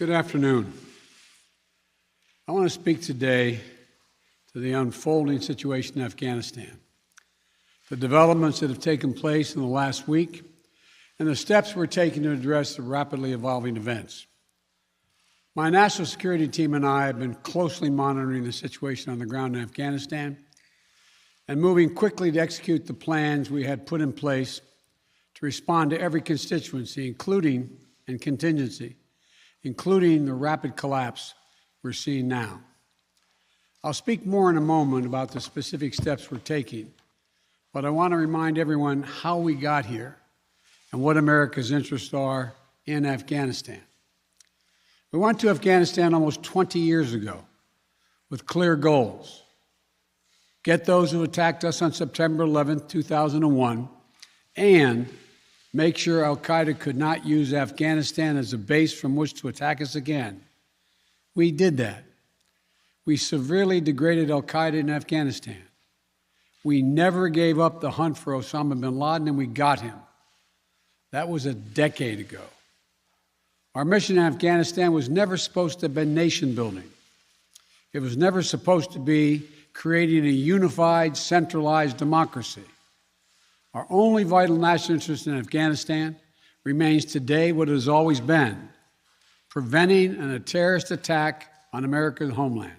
Good afternoon. I want to speak today to the unfolding situation in Afghanistan, the developments that have taken place in the last week, and the steps we're taking to address the rapidly evolving events. My national security team and I have been closely monitoring the situation on the ground in Afghanistan and moving quickly to execute the plans we had put in place to respond to every constituency, including contingency, including the rapid collapse we're seeing now. I'll speak more in a moment about the specific steps we're taking, but I want to remind everyone how we got here and what America's interests are in Afghanistan. We went to Afghanistan almost 20 years ago with clear goals. Get those who attacked us on September 11, 2001, and make sure al-Qaeda could not use Afghanistan as a base from which to attack us again. We did that. We severely degraded al-Qaeda in Afghanistan. We never gave up the hunt for Osama bin Laden, and we got him. That was a decade ago. Our mission in Afghanistan was never supposed to have been nation building. It was never supposed to be creating a unified, centralized democracy. Our only vital national interest in Afghanistan remains today what it has always been: preventing a terrorist attack on America's homeland.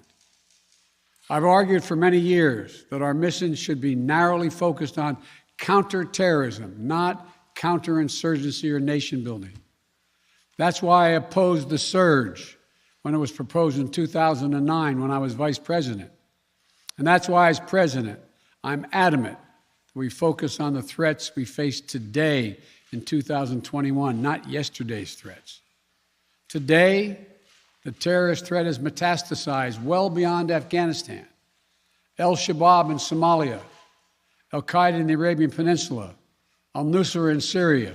I've argued for many years that our mission should be narrowly focused on counterterrorism, not counterinsurgency or nation building. That's why I opposed the surge when it was proposed in 2009 when I was vice president. And that's why, as president, I'm adamant that we focus on the threats we face today in 2021, not yesterday's threats. Today, the terrorist threat has metastasized well beyond Afghanistan. Al-Shabaab in Somalia, al-Qaeda in the Arabian Peninsula, al-Nusra in Syria,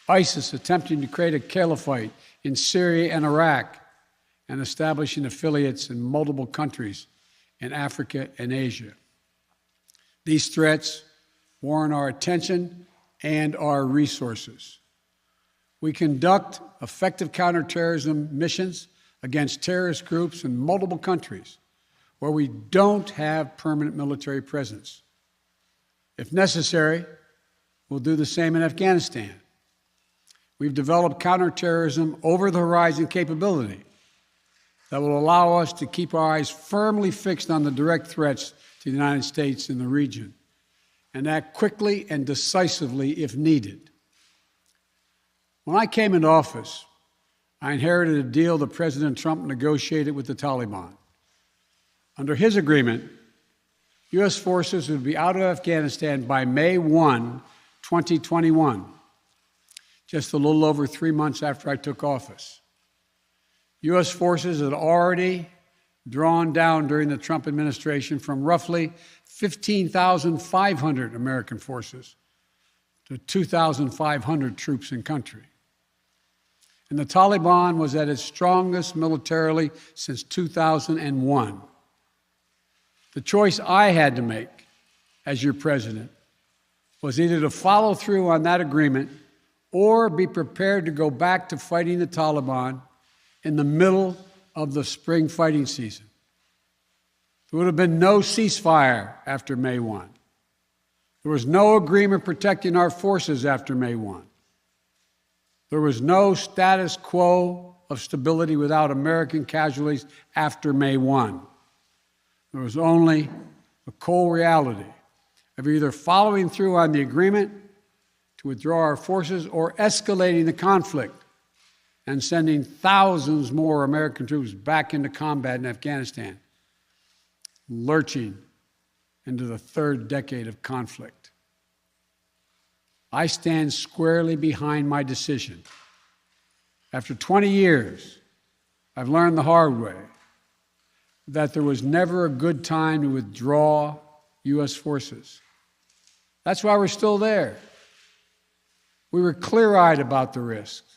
ISIS attempting to create a caliphate in Syria and Iraq, and establishing affiliates in multiple countries in Africa and Asia. These threats warrant our attention and our resources. We conduct effective counterterrorism missions against terrorist groups in multiple countries where we don't have permanent military presence. If necessary, we'll do the same in Afghanistan. We've developed counterterrorism over-the-horizon capability that will allow us to keep our eyes firmly fixed on the direct threats to the United States and the region, and act quickly and decisively if needed. When I came into office, I inherited a deal that President Trump negotiated with the Taliban. Under his agreement, U.S. forces would be out of Afghanistan by May 1, 2021, just a little over 3 months after I took office. U.S. forces had already drawn down during the Trump administration from roughly 15,500 American forces to 2,500 troops in country. And the Taliban was at its strongest militarily since 2001. The choice I had to make as your president was either to follow through on that agreement or be prepared to go back to fighting the Taliban in the middle of the spring fighting season. There would have been no ceasefire after May 1. There was no agreement protecting our forces after May 1. There was no status quo of stability without American casualties after May 1. There was only the cold reality of either following through on the agreement to withdraw our forces or escalating the conflict and sending thousands more American troops back into combat in Afghanistan, lurching into the third decade of conflict. I stand squarely behind my decision. After 20 years, I've learned the hard way that there was never a good time to withdraw U.S. forces. That's why we're still there. We were clear-eyed about the risks.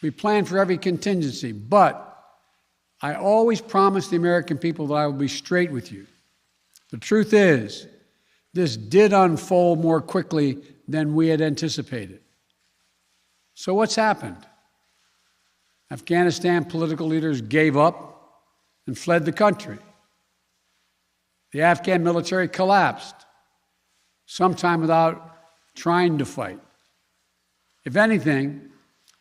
We planned for every contingency, but I always promised the American people that I would be straight with you. The truth is, this did unfold more quickly than we had anticipated. So what's happened? Afghanistan political leaders gave up and fled the country. The Afghan military collapsed, sometime without trying to fight. If anything,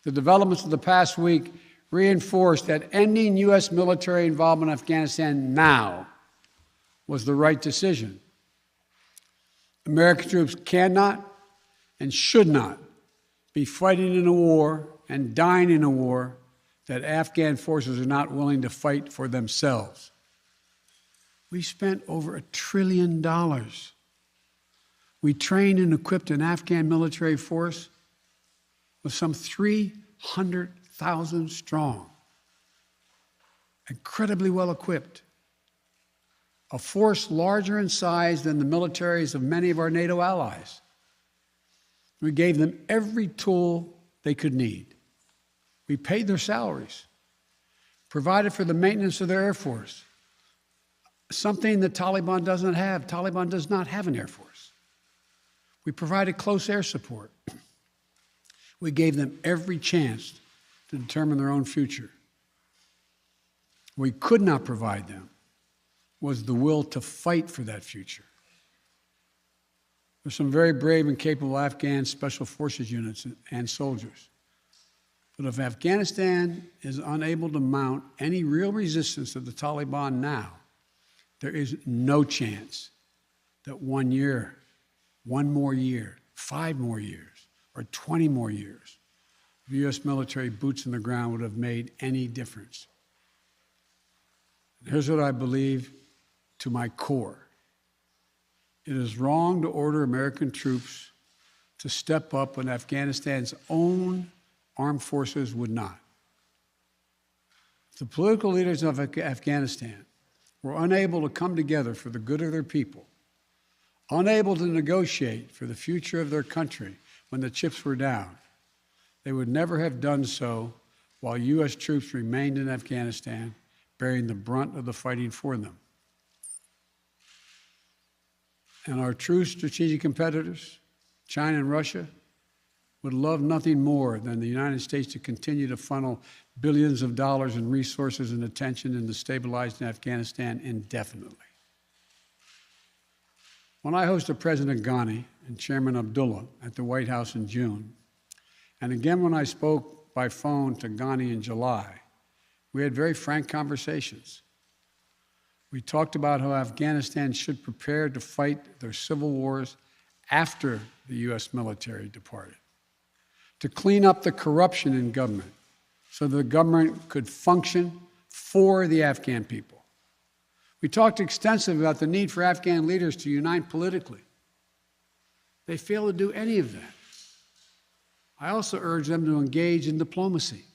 the developments of the past week reinforced that ending U.S. military involvement in Afghanistan now was the right decision. American troops cannot and should not be fighting in a war and dying in a war that Afghan forces are not willing to fight for themselves. We spent over $1 trillion. We trained and equipped an Afghan military force with some 300,000 strong, incredibly well equipped, a force larger in size than the militaries of many of our NATO allies. We gave them every tool they could need. We paid their salaries, provided for the maintenance of their Air Force, something the Taliban doesn't have. Taliban does not have an Air Force. We provided close air support. We gave them every chance to determine their own future. What we could not provide them was the will to fight for that future. There's some very brave and capable Afghan special forces units and soldiers. But if Afghanistan is unable to mount any real resistance to the Taliban now, there is no chance that 1 year, 1 more year, 5 more years, or 20 more years of U.S. military boots on the ground would have made any difference. Here's what I believe to my core. It is wrong to order American troops to step up when Afghanistan's own armed forces would not. If the political leaders of Afghanistan were unable to come together for the good of their people, unable to negotiate for the future of their country when the chips were down, they would never have done so while U.S. troops remained in Afghanistan, bearing the brunt of the fighting for them. And our true strategic competitors, China and Russia, would love nothing more than the United States to continue to funnel billions of dollars in resources and attention into stabilizing Afghanistan indefinitely. When I hosted President Ghani and Chairman Abdullah at the White House in June, and again when I spoke by phone to Ghani in July, we had very frank conversations. We talked about how Afghanistan should prepare to fight their civil wars after the U.S. military departed, to clean up the corruption in government so the government could function for the Afghan people. We talked extensively about the need for Afghan leaders to unite politically. They failed to do any of that. I also urged them to engage in diplomacy,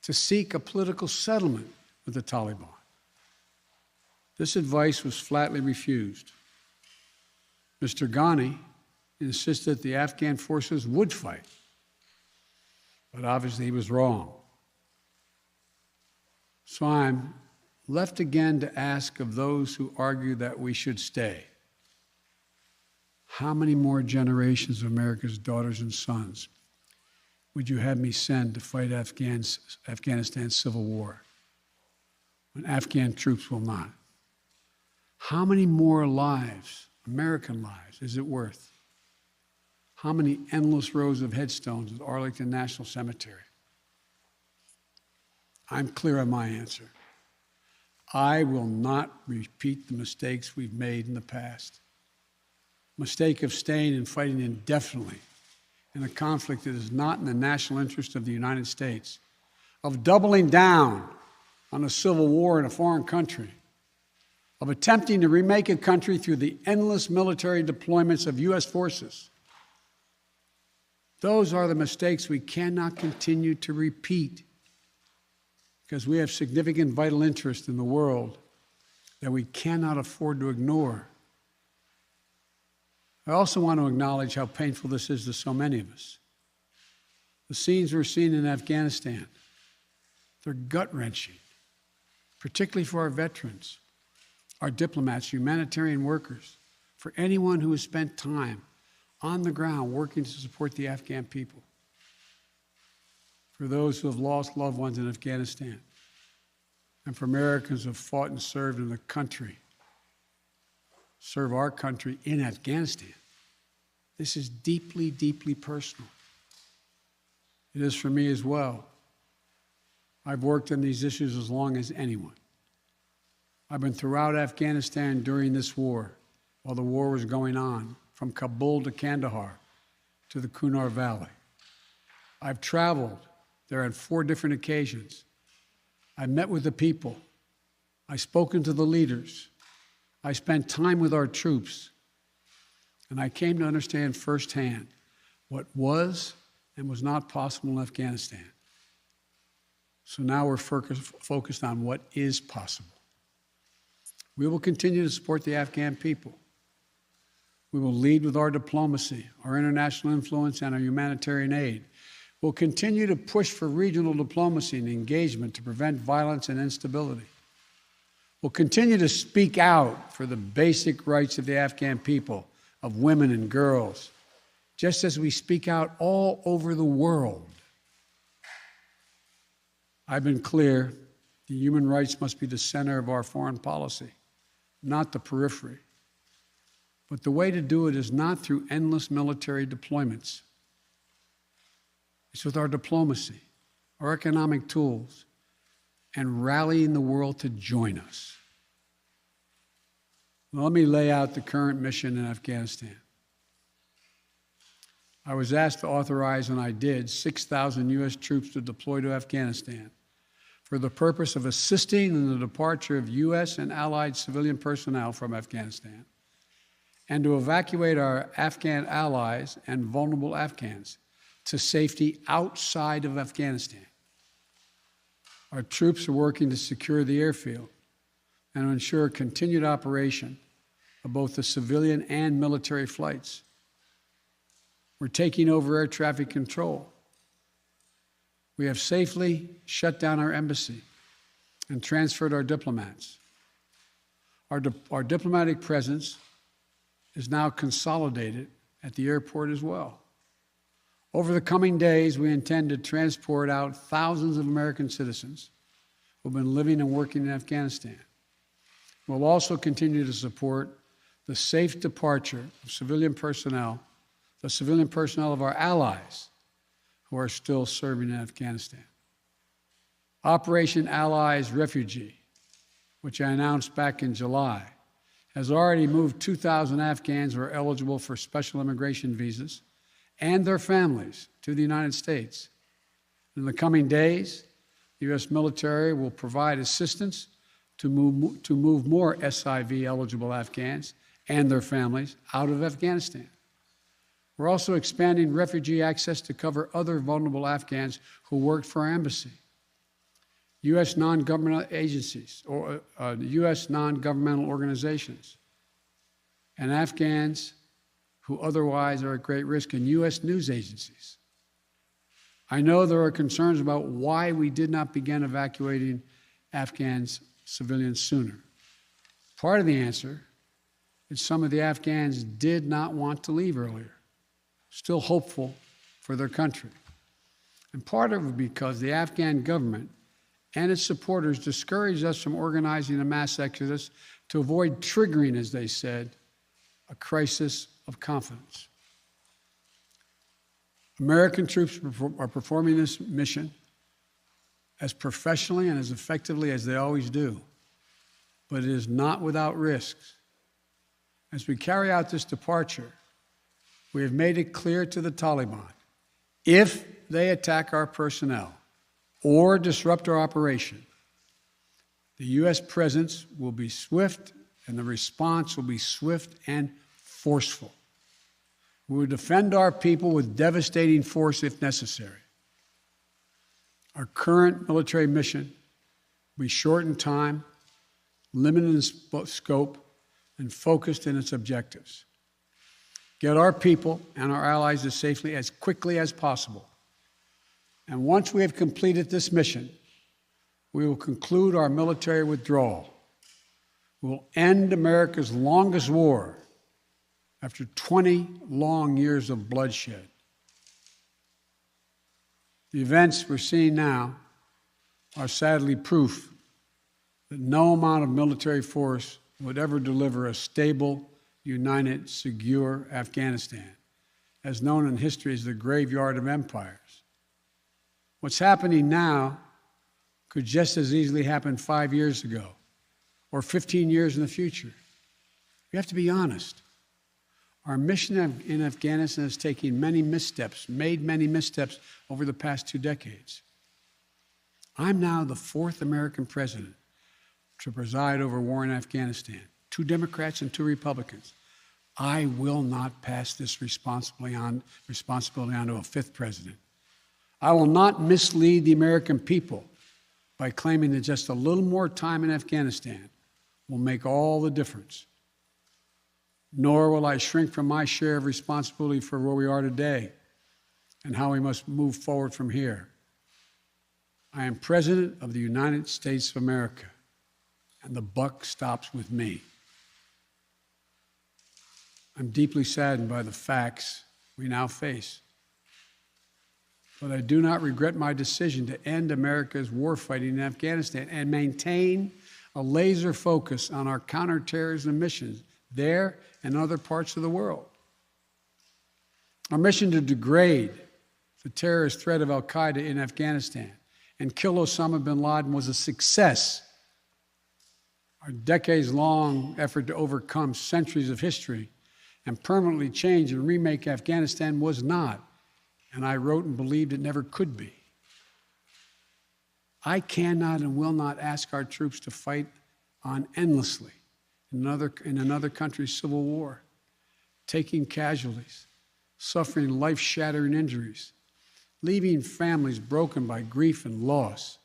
to seek a political settlement with the Taliban. This advice was flatly refused. Mr. Ghani insisted the Afghan forces would fight, but obviously he was wrong. So I'm left again to ask of those who argue that we should stay, how many more generations of America's daughters and sons would you have me send to fight Afghanistan's civil war when Afghan troops will not? How many more lives, American lives, is it worth? How many endless rows of headstones at Arlington National Cemetery? I'm clear on my answer. I will not repeat the mistakes we've made in the past. Mistake of staying and fighting indefinitely in a conflict that is not in the national interest of the United States, of doubling down on a civil war in a foreign country, of attempting to remake a country through the endless military deployments of U.S. forces. Those are the mistakes we cannot continue to repeat because we have significant vital interest in the world that we cannot afford to ignore. I also want to acknowledge how painful this is to so many of us. The scenes we're seeing in Afghanistan, they're gut-wrenching, particularly for our veterans, our diplomats, humanitarian workers, for anyone who has spent time on the ground working to support the Afghan people. For for those who have lost loved ones in Afghanistan, and for Americans who have fought and served in the country, serve our country in Afghanistan. This is deeply, deeply personal. It is for me as well. I've worked on these issues as long as anyone. I've been throughout Afghanistan during this war, while the war was going on, from Kabul to Kandahar to the Kunar Valley. I've traveled there on 4 different occasions. I met with the people. I've spoken to the leaders. I spent time with our troops. And I came to understand firsthand what was and was not possible in Afghanistan. So now we're focused on what is possible. We will continue to support the Afghan people. We will lead with our diplomacy, our international influence, and our humanitarian aid. We'll continue to push for regional diplomacy and engagement to prevent violence and instability. We'll continue to speak out for the basic rights of the Afghan people, of women and girls, just as we speak out all over the world. I've been clear, the human rights must be the center of our foreign policy, not the periphery. But the way to do it is not through endless military deployments. It's with our diplomacy, our economic tools, and rallying the world to join us. Well, let me lay out the current mission in Afghanistan. I was asked to authorize, and I did, 6,000 U.S. troops to deploy to Afghanistan for the purpose of assisting in the departure of U.S. and allied civilian personnel from Afghanistan, and to evacuate our Afghan allies and vulnerable Afghans to safety outside of Afghanistan. Our troops are working to secure the airfield and to ensure continued operation of both the civilian and military flights. We're taking over air traffic control. We have safely shut down our embassy and transferred our diplomats. Our diplomatic presence is now consolidated at the airport as well. Over the coming days, we intend to transport out thousands of American citizens who have been living and working in Afghanistan. We'll also continue to support the safe departure of civilian personnel, the civilian personnel of our allies who are still serving in Afghanistan. Operation Allies Refugee, which I announced back in July, has already moved 2,000 Afghans who are eligible for special immigration visas and their families to the United States. In the coming days, the U.S. military will provide assistance to move more SIV-eligible Afghans and their families out of Afghanistan. We're also expanding refugee access to cover other vulnerable Afghans who worked for our embassy. U.S. non-governmental agencies, or U.S. non-governmental organizations, and Afghans who otherwise are at great risk, in U.S. news agencies. I know there are concerns about why we did not begin evacuating Afghans civilians sooner. Part of the answer is some of the Afghans did not want to leave earlier, still hopeful for their country. And part of it because the Afghan government and its supporters discouraged us from organizing a mass exodus to avoid triggering, as they said, a crisis of confidence. American troops are performing this mission as professionally and as effectively as they always do, but it is not without risks. As we carry out this departure, we have made it clear to the Taliban, if they attack our personnel or disrupt our operation, the U.S. presence will be swift and the response will be swift and forceful. We will defend our people with devastating force if necessary. Our current military mission will be short in time, limited in scope, and focused in its objectives. Get our people and our allies to safety as quickly as possible. And once we have completed this mission, we will conclude our military withdrawal. We will end America's longest war after 20 long years of bloodshed. The events we're seeing now are sadly proof that no amount of military force would ever deliver a stable, united, secure Afghanistan, as known in history as the graveyard of empires. What's happening now could just as easily happen 5 years ago or 15 years in the future. We have to be honest. Our mission in Afghanistan is taking many missteps, made many missteps over the past 2 decades. I'm now the 4th American president to preside over war in Afghanistan, 2 Democrats and 2 Republicans. I will not pass this responsibility on to a 5th president. I will not mislead the American people by claiming that just a little more time in Afghanistan will make all the difference. Nor will I shrink from my share of responsibility for where we are today and how we must move forward from here. I am President of the United States of America, and the buck stops with me. I'm deeply saddened by the facts we now face, but I do not regret my decision to end America's warfighting in Afghanistan and maintain a laser focus on our counterterrorism missions there and other parts of the world. Our mission to degrade the terrorist threat of al-Qaeda in Afghanistan and kill Osama bin Laden was a success. Our decades-long effort to overcome centuries of history and permanently change and remake Afghanistan was not, and I wrote and believed it never could be. I cannot and will not ask our troops to fight on endlessly in another country's civil war, taking casualties, suffering life-shattering injuries, leaving families broken by grief and loss.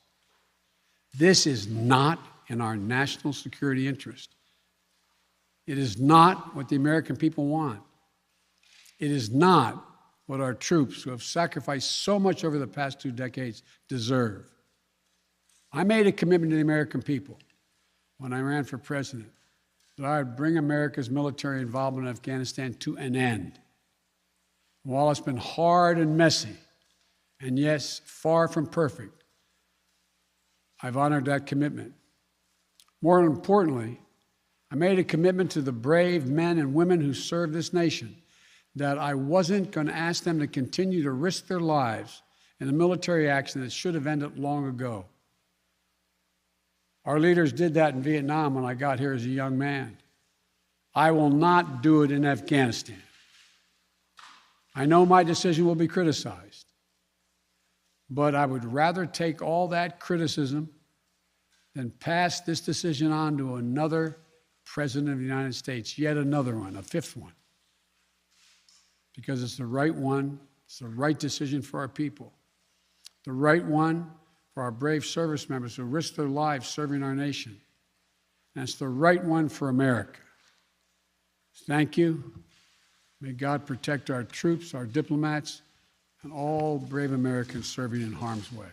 This is not in our national security interest. It is not what the American people want. It is not what our troops, who have sacrificed so much over the past 2 decades, deserve. I made a commitment to the American people when I ran for president that I would bring America's military involvement in Afghanistan to an end. While it's been hard and messy, and yes, far from perfect, I've honored that commitment. More importantly, I made a commitment to the brave men and women who serve this nation that I wasn't going to ask them to continue to risk their lives in a military action that should have ended long ago. Our leaders did that in Vietnam when I got here as a young man. I will not do it in Afghanistan. I know my decision will be criticized, but I would rather take all that criticism than pass this decision on to another president of the United States, yet another one, a 5th one, because it's the right one, it's the right decision for our people, the right one for our brave service members who risk their lives serving our nation, and it's the right one for America. Thank you. May God protect our troops, our diplomats, and all brave Americans serving in harm's way.